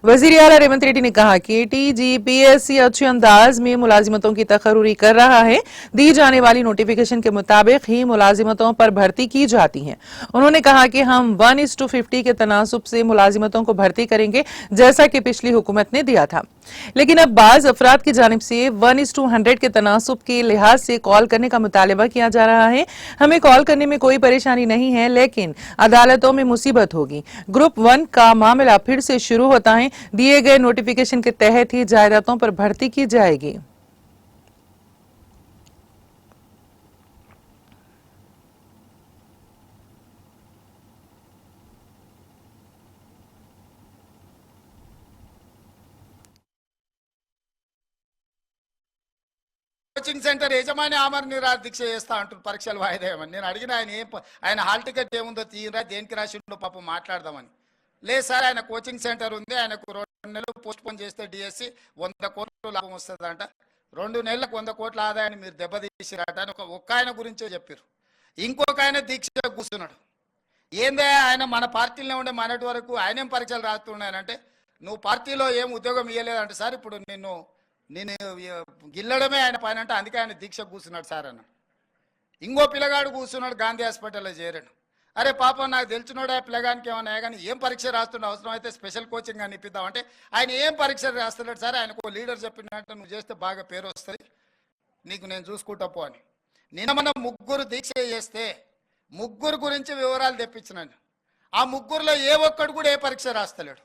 वजीर आला रेवंत रेड्डी ने कहा कि टीजीपीएससी अच्छे अंदाज में मुलाजिमतों की तकर्रुरी कर रहा है। दी जाने वाली नोटिफिकेशन के मुताबिक ही मुलाजिमतों पर भर्ती की जाती है। उन्होंने कहा कि हम 1:50 के तनासुब से मुलाजिमतों को भर्ती करेंगे, जैसा कि पिछली हुकूमत ने दिया था। लेकिन अब बाज अफराद की जानिब से 1:100 के तनासुब के लिहाज से कॉल करने का मुतालबा किया जा रहा है। हमें कॉल करने में कोई परेशानी नहीं है, लेकिन अदालतों में मुसीबत होगी। ग्रुप 1 का मामला फिर से शुरू होता है। दिए गए नोटिफिकेशन के तहत ही जायदादों पर भर्ती की जाएगी। కోచింగ్ సెంటర్ యజమాని ఆమరణ నిరాహార దీక్ష చేస్తా అంటారు పరీక్షలు వాయిదా వేయమని. నేను అడిగిన ఆయన హాల్ టికెట్ ఏముందో తీయరా, దేనికి రాసిండో పాపం మాట్లాడదామని. లేదు సార్, ఆయన కోచింగ్ సెంటర్ ఉంది, ఆయనకు 2 నెలలు పోస్ట్ పోన్ చేస్తే డిఎస్సి 100 కోట్లు లాభం వస్తుందంట, 2 నెలలకు 100 కోట్ల ఆదాయాన్ని మీరు దెబ్బతీసిరాట అని ఒక్క ఆయన గురించే చెప్పారు. ఇంకొక ఆయన దీక్ష కూర్చున్నాడు. ఏందే ఆయన మన పార్టీలో ఉండే మనటి వరకు ఆయనేం పరీక్షలు రాస్తున్నాయనంటే, నువ్వు పార్టీలో ఏం ఉద్యోగం ఇవ్వలేదంటే సార్, ఇప్పుడు నేను గిల్లడమే ఆయన పైన అంటే అందుకే ఆయన దీక్ష కూర్చున్నాడు సార్ అన్న. ఇంకో పిల్లగాడు కూర్చున్నాడు, గాంధీ హాస్పిటల్లో చేరాడు. అరే పాపం, నాకు తెలిసినోడు ఆ పిల్లగానికి ఏమన్నా కానీ ఏం పరీక్ష రాస్తుండే, అవసరం అయితే స్పెషల్ కోచింగ్ అని ఇప్పిద్దాం అంటే ఆయన ఏం పరీక్ష రాస్తున్నాడు సార్, ఆయనకు లీడర్ చెప్పినట్టు నువ్వు చేస్తే బాగా పేరు వస్తుంది, నీకు నేను చూసుకుంటా పో అని. నిన్న మనం 3 దీక్ష చేస్తే 3 గురించి వివరాలు తెప్పించినాను. ఆ 3లో ఏ ఒక్కడు కూడా ఏ పరీక్ష రాస్తలేడు.